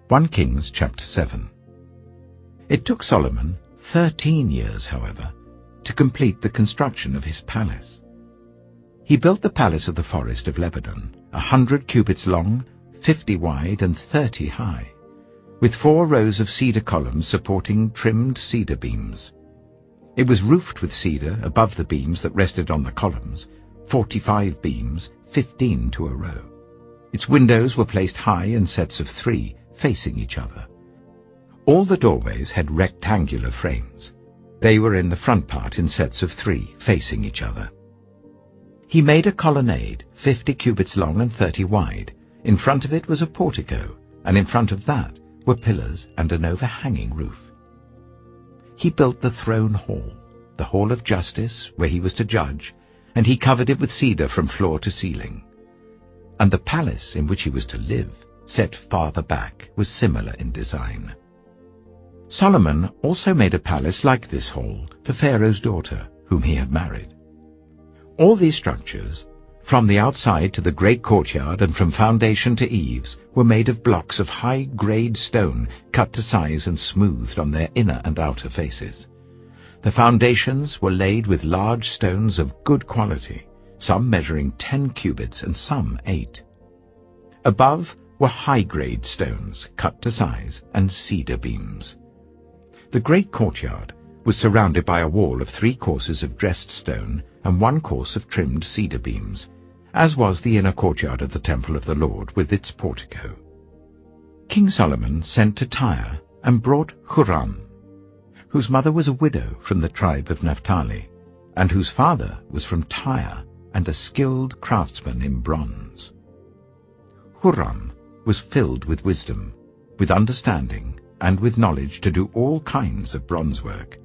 1 Kings chapter 7. It took Solomon 13 years, however, to complete the construction of his palace. He built the palace of the forest of Lebanon, 100 cubits long, 50 wide, and 30 high, with 4 rows of cedar columns supporting trimmed cedar beams. It was roofed with cedar above the beams that rested on the columns, 45 beams, 15 to a row. Its windows were placed high in sets of 3, facing each other. All the doorways had rectangular frames. They were in the front part in sets of 3, facing each other. He made a colonnade, 50 cubits long and 30 wide. In front of it was a portico, and in front of that were pillars and an overhanging roof. He built the throne hall, the hall of justice, where he was to judge, and he covered it with cedar from floor to ceiling. And the palace in which he was to live, set farther back, was similar in design. Solomon also made a palace like this hall for Pharaoh's daughter, whom he had married. All these structures, from the outside to the great courtyard and from foundation to eaves, were made of blocks of high-grade stone cut to size and smoothed on their inner and outer faces. The foundations were laid with large stones of good quality, some measuring 10 cubits and some 8. Above were high-grade stones cut to size and cedar beams. The great courtyard was surrounded by a wall of 3 courses of dressed stone and 1 course of trimmed cedar beams, as was the inner courtyard of the temple of the Lord with its portico. King Solomon sent to Tyre and brought Hiram, whose mother was a widow from the tribe of Naphtali, and whose father was from Tyre and a skilled craftsman in bronze. Hiram was filled with wisdom, with understanding, and with knowledge to do all kinds of bronze work.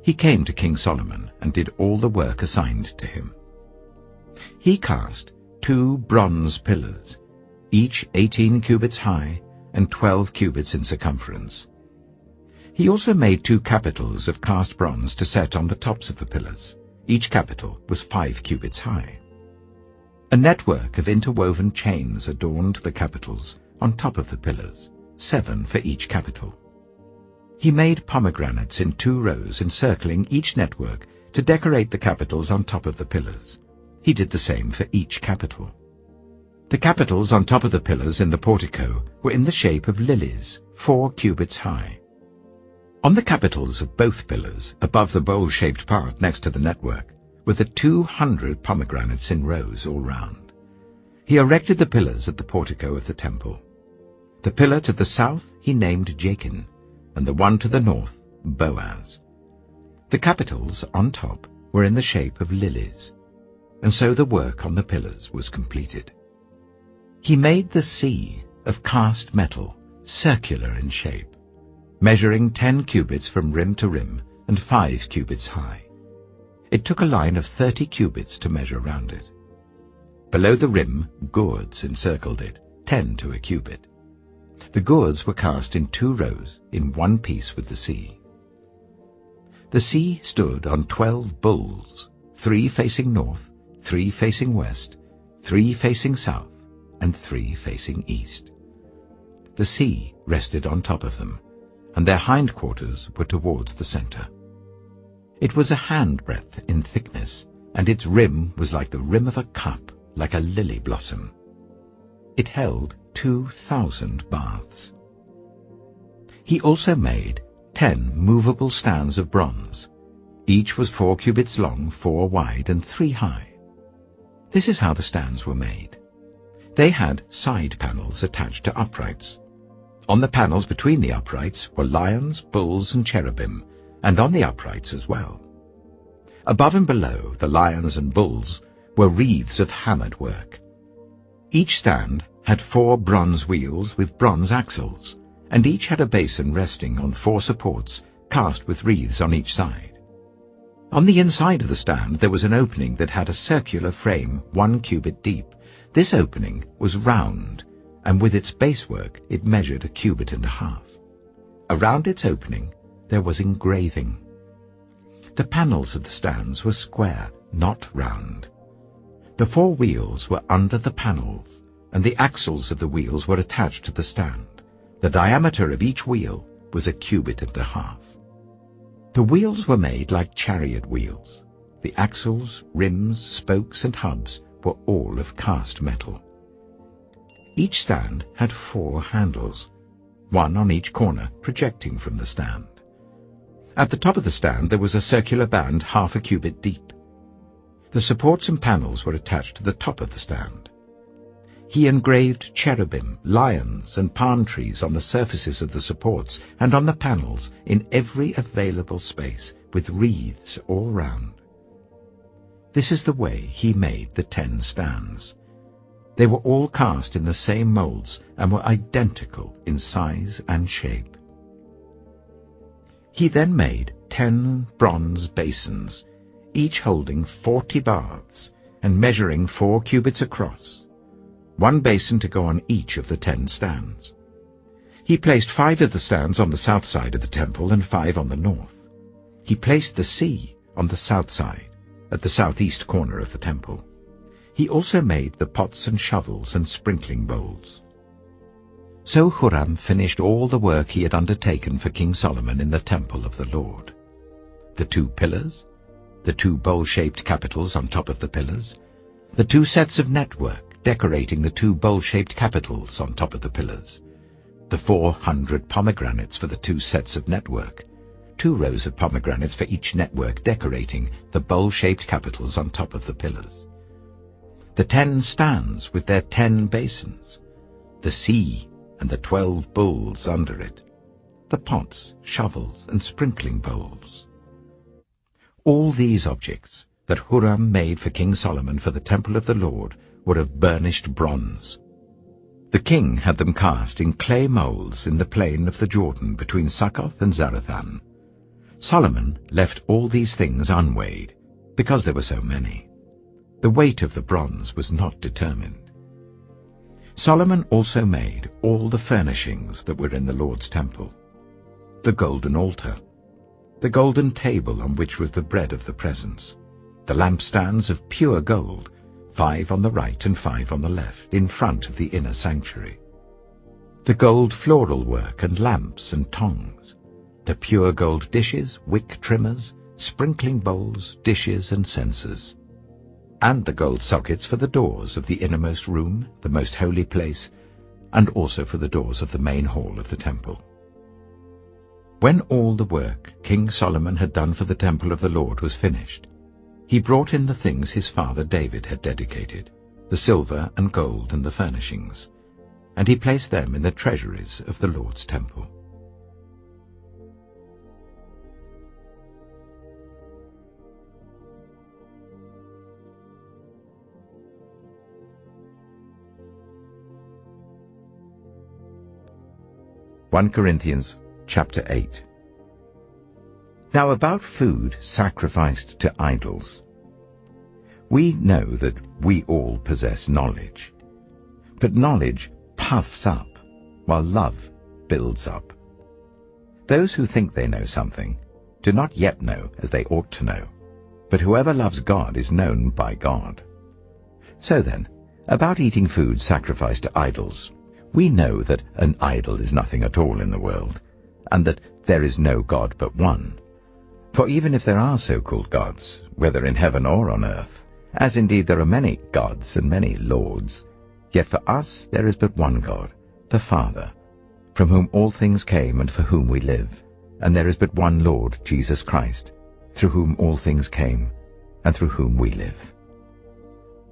He came to King Solomon and did all the work assigned to him. He cast 2 bronze pillars, each 18 cubits high and 12 cubits in circumference. He also made 2 capitals of cast bronze to set on the tops of the pillars. Each capital was 5 cubits high. A network of interwoven chains adorned the capitals on top of the pillars, 7 for each capital. He made pomegranates in 2 rows encircling each network to decorate the capitals on top of the pillars. He did the same for each capital. The capitals on top of the pillars in the portico were in the shape of lilies, 4 cubits high. On the capitals of both pillars, above the bowl-shaped part next to the network, were the 200 pomegranates in rows all round. He erected the pillars at the portico of the temple. The pillar to the south he named Jachin, and the one to the north Boaz. The capitals on top were in the shape of lilies, and so the work on the pillars was completed. He made the sea of cast metal, circular in shape, measuring 10 cubits from rim to rim and 5 cubits high. It took a line of 30 cubits to measure round it. Below the rim, gourds encircled it, 10 to a cubit. The gourds were cast in 2 rows, in one piece with the sea. The sea stood on 12 bulls, 3 facing north, 3 facing west, 3 facing south, and 3 facing east. The sea rested on top of them, and their hindquarters were towards the center. It was a handbreadth in thickness, and its rim was like the rim of a cup, like a lily blossom. It held 2,000 baths. He also made 10 movable stands of bronze. Each was 4 cubits long, 4 wide, and 3 high. This is how the stands were made. They had side panels attached to uprights. On the panels between the uprights were lions, bulls, and cherubim, and on the uprights as well. Above and below the lions and bulls were wreaths of hammered work. Each stand had 4 bronze wheels with bronze axles, and each had a basin resting on 4 supports cast with wreaths on each side. On the inside of the stand there was an opening that had a circular frame 1 cubit deep. This opening was round, and with its basework it measured 1.5 cubits. Around its opening there was engraving. The panels of the stands were square, not round. The 4 wheels were under the panels, and the axles of the wheels were attached to the stand. The diameter of each wheel was a cubit and a half. The wheels were made like chariot wheels. The axles, rims, spokes, and hubs were all of cast metal. Each stand had 4 handles, one on each corner projecting from the stand. At the top of the stand there was a circular band half a cubit deep. The supports and panels were attached to the top of the stand. He engraved cherubim, lions, and palm trees on the surfaces of the supports and on the panels in every available space, with wreaths all round. This is the way he made the 10 stands. They were all cast in the same molds and were identical in size and shape. He then made 10 bronze basins, each holding 40 baths and measuring 4 cubits across, 1 basin to go on each of the 10 stands. He placed 5 of the stands on the south side of the temple and 5 on the north. He placed the sea on the south side, at the southeast corner of the temple. He also made the pots and shovels and sprinkling bowls. So Hiram finished all the work he had undertaken for King Solomon in the temple of the Lord. The 2 pillars, the 2 bowl-shaped capitals on top of the pillars, the 2 sets of network decorating the 2 bowl-shaped capitals on top of the pillars, the 400 pomegranates for the 2 sets of network, 2 rows of pomegranates for each network decorating the bowl-shaped capitals on top of the pillars, the 10 stands with their 10 basins, the sea and the 12 bowls under it, the pots, shovels, and sprinkling bowls. All these objects that Hiram made for King Solomon for the temple of the Lord were of burnished bronze. The king had them cast in clay molds in the plain of the Jordan between Succoth and Zarethan. Solomon left all these things unweighed, because there were so many. The weight of the bronze was not determined. Solomon also made all the furnishings that were in the Lord's temple: the golden altar, the golden table on which was the bread of the presence, the lampstands of pure gold, 5 on the right and 5 on the left, in front of the inner sanctuary, the gold floral work and lamps and tongs, the pure gold dishes, wick trimmers, sprinkling bowls, dishes and censers, and the gold sockets for the doors of the innermost room, the most holy place, and also for the doors of the main hall of the temple. When all the work King Solomon had done for the temple of the Lord was finished, he brought in the things his father David had dedicated, the silver and gold and the furnishings, and he placed them in the treasuries of the Lord's temple. Corinthians chapter 8. Now about food sacrificed to idols. We know that we all possess knowledge, but knowledge puffs up, while love builds up. Those who think they know something do not yet know as they ought to know, but whoever loves God is known by God. So then, about eating food sacrificed to idols, we know that an idol is nothing at all in the world, and that there is no God but one. For even if there are so-called gods, whether in heaven or on earth, as indeed there are many gods and many lords, yet for us there is but one God, the Father, from whom all things came and for whom we live, and there is but one Lord, Jesus Christ, through whom all things came and through whom we live.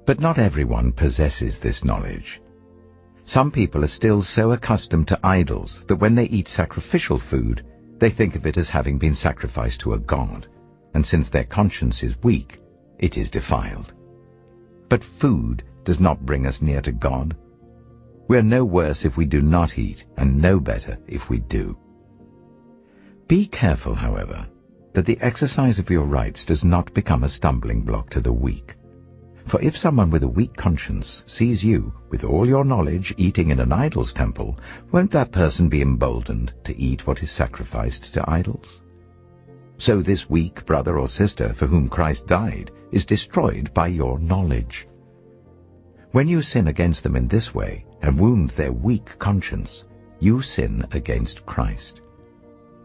But not everyone possesses this knowledge. Some people are still so accustomed to idols that when they eat sacrificial food, they think of it as having been sacrificed to a god, and since their conscience is weak, it is defiled. But food does not bring us near to God. We are no worse if we do not eat, and no better if we do. Be careful, however, that the exercise of your rights does not become a stumbling block to the weak. For if someone with a weak conscience sees you, with all your knowledge, eating in an idol's temple, won't that person be emboldened to eat what is sacrificed to idols? So this weak brother or sister for whom Christ died is destroyed by your knowledge. When you sin against them in this way and wound their weak conscience, you sin against Christ.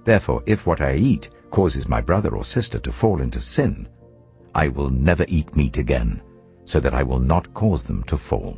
Therefore, if what I eat causes my brother or sister to fall into sin, I will never eat meat again, so that I will not cause them to fall.